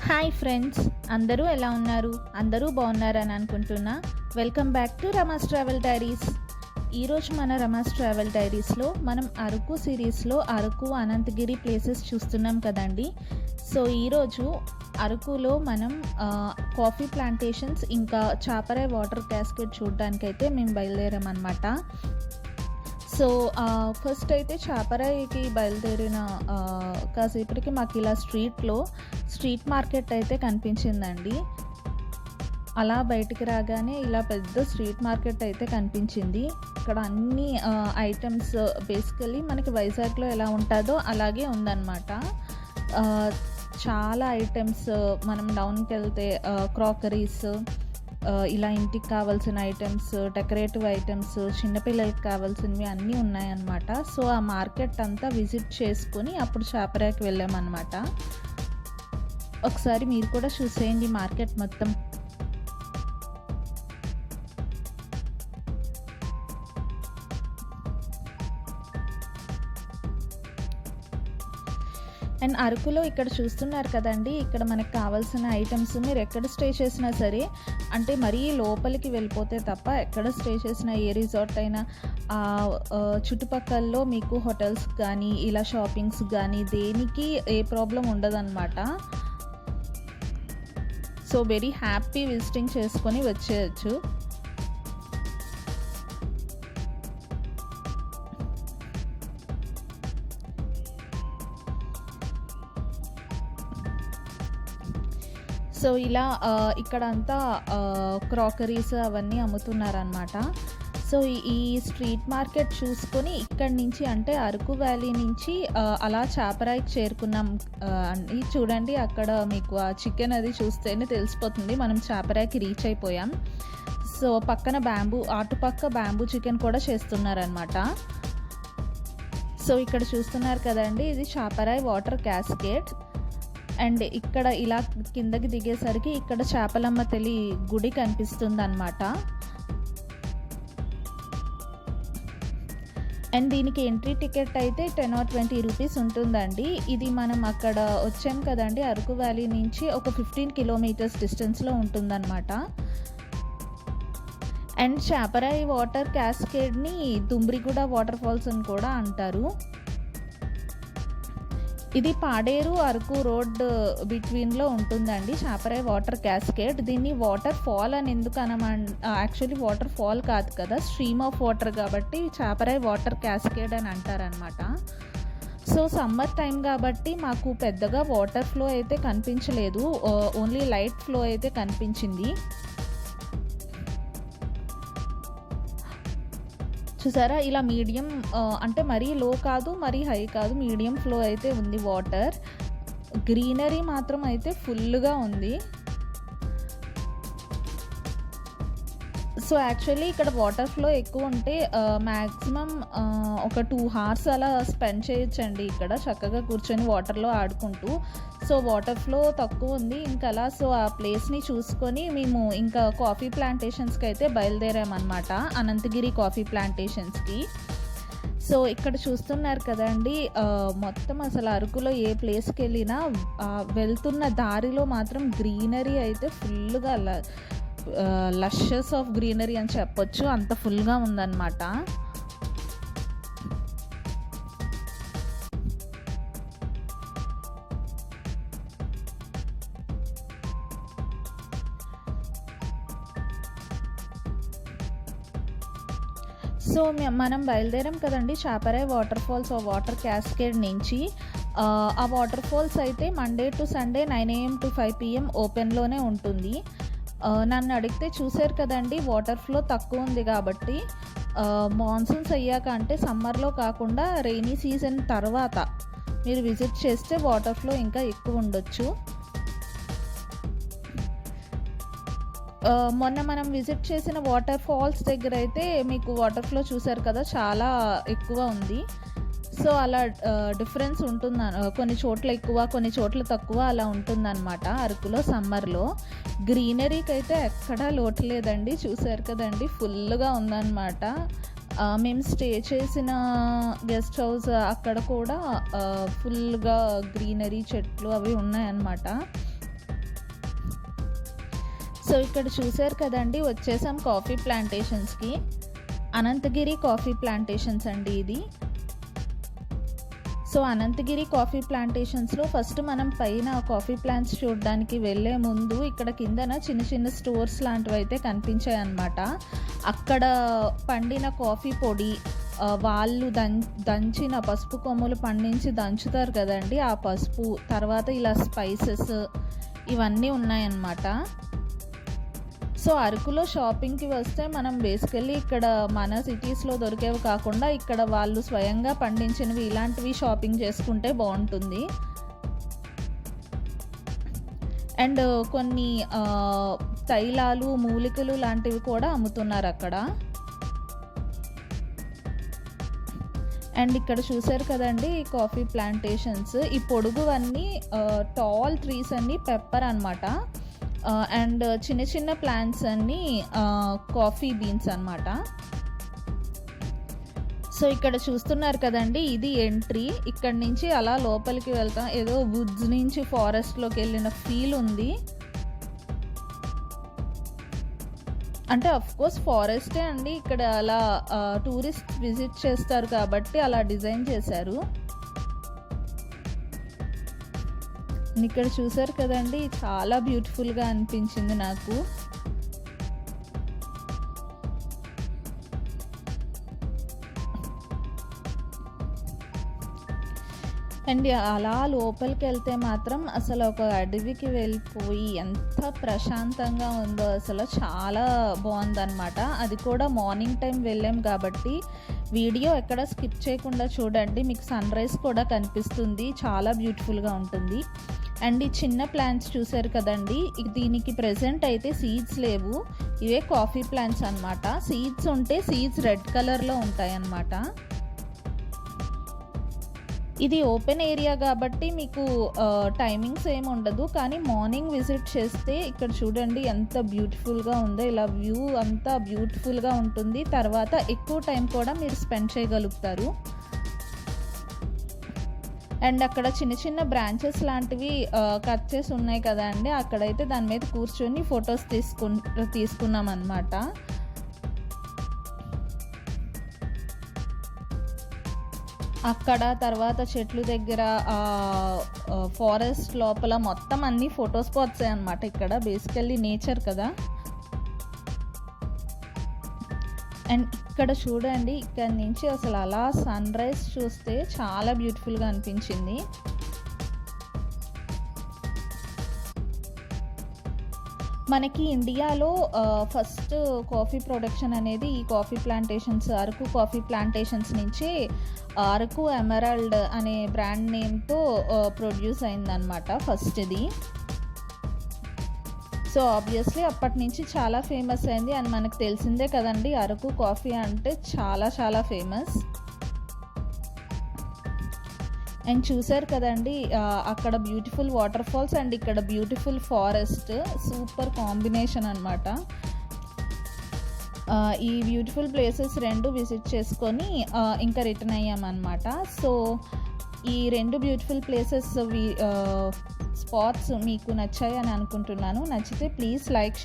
Hi friends, అందరూ ఎలా ఉన్నారు? అందరూ బాగున్నారని అనుకుంటున్నా. Welcome back to Rama's travel diaries. ఈరోజు మన రమాస్ ట్రావెల్ డైరీస్లో మనం అరకు సిరీస్లో అరకు అనంతగిరి ప్లేసెస్ చూస్తున్నాం కదండి. సో ఈరోజు అరకులో మనం కాఫీ ప్లాంటేషన్స్ ఇంకా చాపరాయి వాటర్ క్యాస్కేడ్ చూడడానికైతే మేము బయలుదేరామన్నమాట. సో ఫస్ట్ అయితే చాపరాయికి బయలుదేరిన కాసేపటికి మాకు ఇలా స్ట్రీట్ మార్కెట్ అయితే కనిపించిందండి. అలా బయటికి రాగానే ఇలా పెద్ద స్ట్రీట్ మార్కెట్ అయితే కనిపించింది. ఇక్కడ అన్ని ఐటమ్స్ బేసికలీ మనకి వైజాగ్లో ఎలా ఉంటుందో అలాగే ఉందన్నమాట. చాలా ఐటమ్స్ మనం డౌన్కి వెళ్తే క్రాకరీస్, ఇలా ఇంటికి కావాల్సిన ఐటమ్స్, డెకరేటివ్ ఐటమ్స్, చిన్నపిల్లలకి కావాల్సినవి అన్నీ ఉన్నాయన్నమాట. సో ఆ మార్కెట్ అంతా విజిట్ చేసుకుని అప్పుడు చాపరాయికి వెళ్ళామన్నమాట. ఒకసారి మీరు కూడా చూసేయండి మార్కెట్ మొత్తం. అండ్ అరకులో ఇక్కడ చూస్తున్నారు కదండి, ఇక్కడ మనకు కావాల్సిన ఐటమ్స్ మీరు ఎక్కడ స్టే చేసినా సరే, అంటే మరీ లోపలికి వెళ్ళిపోతే తప్ప ఎక్కడ స్టే చేసినా ఏ రిసార్ట్ అయినా చుట్టుపక్కల్లో మీకు హోటల్స్ కానీ ఇలా షాపింగ్స్ కానీ దేనికి ఏ ప్రాబ్లం ఉండదన్నమాట. సో వెరీ హ్యాపీ విజిటింగ్ చేసుకొని వచ్చేయచ్చు. సో ఇలా ఇక్కడ అంతా క్రాకరీస్ అవన్నీ అమ్ముతున్నారనమాట. సో ఈ స్ట్రీట్ మార్కెట్ చూసుకొని ఇక్కడి నుంచి అంటే అరకు వ్యాలీ నుంచి అలా చాపరాయికి చేరుకున్నాం. చూడండి అక్కడ మీకు ఆ చికెన్ అది చూస్తేనే తెలిసిపోతుంది మనం చాపరాయికి రీచ్ అయిపోయాం. సో పక్కన అటుపక్క బ్యాంబూ చికెన్ కూడా చేస్తున్నారనమాట. సో ఇక్కడ చూస్తున్నారు కదండి, ఇది చాపరాయి వాటర్ క్యాస్కేడ్. అండ్ ఇక్కడ ఇలా కిందకి దిగేసరికి ఇక్కడ చేపలమ్మ తల్లి గుడి కనిపిస్తుంది అనమాట. అండ్ దీనికి ఎంట్రీ టికెట్ అయితే 10 or 20 రూపీస్ ఉంటుందండి. ఇది మనం అక్కడ వచ్చాం కదండి, అరకు వ్యాలీ నుంచి ఒక 15 కిలోమీటర్స్ డిస్టెన్స్లో ఉంటుందన్నమాట. అండ్ చాపరాయి వాటర్ క్యాస్కేడ్ని దుమ్రిగూడ వాటర్ ఫాల్స్ అని కూడా అంటారు. ఇది పాడేరు అరకు రోడ్ బిట్వీన్లో ఉంటుందండి చాపరాయి వాటర్ క్యాస్కేడ్. దీన్ని వాటర్ ఫాల్ అని ఎందుకు యాక్చువల్లీ వాటర్ ఫాల్ కాదు కదా, స్ట్రీమ్ ఆఫ్ వాటర్ కాబట్టి చాపరాయి వాటర్ క్యాస్కేడ్ అని అంటారనమాట. సో సమ్మర్ టైం కాబట్టి మాకు పెద్దగా వాటర్ ఫ్లో అయితే కనిపించలేదు, ఓన్లీ లైట్ ఫ్లో అయితే కనిపించింది. చూసారా ఇలా మీడియం, అంటే మరీ లో కాదు మరీ హై కాదు, మీడియం ఫ్లో అయితే ఉంది వాటర్. గ్రీనరీ మాత్రం అయితే ఫుల్గా ఉంది. సో యాక్చువల్లీ ఇక్కడ వాటర్ ఫ్లో ఎక్కువ ఉంటే మ్యాక్సిమం ఒక 2 hours అలా స్పెండ్ చేయొచ్చండి ఇక్కడ చక్కగా కూర్చొని వాటర్లో ఆడుకుంటూ. సో వాటర్ ఫ్లో తక్కువ ఉంది ఇంకా అలా. సో ఆ ప్లేస్ని చూసుకొని మేము ఇంకా కాఫీ ప్లాంటేషన్స్కి అయితే బయలుదేరామన్నమాట, అనంతగిరి కాఫీ ప్లాంటేషన్స్కి. సో ఇక్కడ చూస్తున్నారు కదండి, మొత్తం అసలు అరకులో ఏ ప్లేస్కి వెళ్ళినా వెళ్తున్న దారిలో మాత్రం గ్రీనరీ అయితే ఫుల్గా లషెస్ ఆఫ్ గ్రీనరీ అని చెప్పొచ్చు, అంత ఫుల్గా ఉందన్నమాట. సో మనం బయలుదేరాం కదండి Chaparai water falls water cascade నుంచి. ఆ వాటర్ ఫాల్స్ అయితే Monday to Sunday 9 AM to 5 PM ఓపెన్లోనే ఉంటుంది. నన్ను అడిగితే చూసారు కదండి వాటర్ ఫ్లో తక్కువ ఉంది కాబట్టి మాన్సూన్స్ అయ్యాక అంటే సమ్మర్లో కాకుండా రెయినీ సీజన్ తర్వాత మీరు విజిట్ చేస్తే వాటర్ ఫ్లో ఇంకా ఎక్కువ ఉండొచ్చు. మొన్న మనం విజిట్ చేసిన వాటర్ ఫాల్స్ దగ్గర అయితే మీకు వాటర్ ఫ్లో చూసారు కదా చాలా ఎక్కువ ఉంది. సో అలా డిఫరెన్స్ ఉంటుంది, కొన్ని చోట్ల ఎక్కువ కొన్ని చోట్ల తక్కువ అలా ఉంటుందన్నమాట అరకులో సమ్మర్లో. గ్రీనరీకి అయితే ఎక్కడా లోటు లేదండి, చూసారు కదండి ఫుల్గా ఉందన్నమాట. మేము స్టే చేసిన గెస్ట్ హౌస్ అక్కడ కూడా ఫుల్గా గ్రీనరీ చెట్లు అవి ఉన్నాయన్నమాట. సో ఇక్కడ చూసారు కదండి, వచ్చేసాం కాఫీ ప్లాంటేషన్స్కి. అనంతగిరి కాఫీ ప్లాంటేషన్స్ అండి ఇది. సో అనంతగిరి కాఫీ ప్లాంటేషన్స్లో ఫస్ట్ మనం పైన కాఫీ ప్లాంట్స్ చూడడానికి వెళ్ళే ముందు ఇక్కడ కిందన చిన్న చిన్న స్టోర్స్ లాంటివి అయితే కనిపించాయి అన్నమాట. అక్కడ పండిన కాఫీ పొడి, వాళ్ళు దంచిన పసుపు కొమ్ములు పండించి దంచుతారు కదండి, ఆ పసుపు, తర్వాత ఇలా స్పైసెస్ ఇవన్నీ ఉన్నాయన్నమాట. సో అరకులో షాపింగ్కి వస్తే మనం బేసికల్లీ ఇక్కడ మన సిటీస్లో దొరికేవి కాకుండా ఇక్కడ వాళ్ళు స్వయంగా పండించినవి ఇలాంటివి షాపింగ్ చేసుకుంటే బాగుంటుంది. అండ్ కొన్ని తైలాలు, మూలికలు లాంటివి కూడా అమ్ముతున్నారు అక్కడ. అండ్ ఇక్కడ చూసారు కదండి ఈ కాఫీ ప్లాంటేషన్స్, ఈ పొడుగువన్నీ టాల్ ట్రీస్ అన్నీ పెప్పర్ అన్నమాట. అండ్ చిన్న చిన్న ప్లాంట్స్ అన్నీ కాఫీ బీన్స్ అన్నమాట. సో ఇక్కడ చూస్తున్నారు కదండి, ఇది ఎంట్రీ. ఇక్కడ నుంచి అలా లోపలికి వెళ్తాం, ఏదో వుడ్స్ నుంచి ఫారెస్ట్లోకి వెళ్ళిన ఫీల్ ఉంది. అంటే అఫ్కోర్స్ ఫారెస్టే అండి, ఇక్కడ అలా టూరిస్ట్ విజిట్ చేస్తారు కాబట్టి అలా డిజైన్ చేశారు. ఇక్కడ చూసారు కదండి, చాలా బ్యూటిఫుల్గా అనిపించింది నాకు. అండ్ అలా లోపలికి వెళ్తే మాత్రం అసలు ఒక అడవికి వెళ్ళిపోయి ఎంత ప్రశాంతంగా ఉందో, అసలు చాలా బాగుందన్నమాట. అది కూడా మార్నింగ్ టైం వెళ్ళాం కాబట్టి వీడియో ఎక్కడ స్కిప్ చేయకుండా చూడండి, మీకు సన్ రైజ్ కూడా కనిపిస్తుంది, చాలా బ్యూటిఫుల్గా ఉంటుంది. అండ్ ఈ చిన్న ప్లాంట్స్ చూసారు కదండి, దీనికి ప్రెజెంట్ అయితే సీడ్స్ లేవు, ఇవే కాఫీ ప్లాంట్స్ అన్నమాట. సీడ్స్ ఉంటే సీడ్స్ రెడ్ కలర్లో ఉంటాయి అన్నమాట. ఇది ఓపెన్ ఏరియా కాబట్టి మీకు టైమింగ్స్ ఏమి ఉండదు, కానీ మార్నింగ్ విజిట్ చేస్తే ఇక్కడ చూడండి ఎంత బ్యూటిఫుల్గా ఉందో, ఇలా వ్యూ అంతా బ్యూటిఫుల్గా ఉంటుంది. తర్వాత ఎక్కువ టైం కూడా మీరు స్పెండ్ చేయగలుగుతారు. అండ్ అక్కడ చిన్న చిన్న బ్రాంచెస్ లాంటివి కట్ చేసి ఉన్నాయి కదా అండి, అక్కడైతే దాని మీద కూర్చొని ఫొటోస్ తీసుకున్నాం అన్నమాట. అక్కడ తర్వాత చెట్లు దగ్గర ఫారెస్ట్ లోపల మొత్తం అన్ని ఫోటో స్పాట్స్ అన్నమాట. ఇక్కడ బేసికల్లీ నేచర్ కదా. అండ్ ఇక్కడ చూడండి, ఇక్కడ నుంచి అసలు అలా సన్ రైజ్ చూస్తే చాలా బ్యూటిఫుల్గా అనిపించింది. మనకి ఇండియాలో ఫస్ట్ కాఫీ ప్రొడక్షన్ అనేది ఈ coffee plantations, Araku coffee plantations నుంచి అరకు ఎమరాల్డ్ అనే బ్రాండ్ నేమ్తో ప్రొడ్యూస్ అయిందనమాట ఫస్ట్ ఇది. సో ఆబ్వియస్లీ అప్పటి నుంచి చాలా ఫేమస్ అయింది. అండ్ మనకు తెలిసిందే కదండి, అరకు కాఫీ అంటే చాలా చాలా ఫేమస్. అండ్ చూసారు కదండి అక్కడ బ్యూటిఫుల్ వాటర్ ఫాల్స్ అండ్ ఇక్కడ బ్యూటిఫుల్ ఫారెస్ట్, సూపర్ కాంబినేషన్ అనమాట. ఈ బ్యూటిఫుల్ ప్లేసెస్ రెండు విజిట్ చేసుకొని ఇంకా రిటర్న్ అయ్యామన్నమాట. సో ఈ రెండు బ్యూటిఫుల్ ప్లేసెస్ స్పాట్స్ మీకు నచ్చాయి అని అనుకుంటున్నాను. నచ్చితే ప్లీజ్ లైక్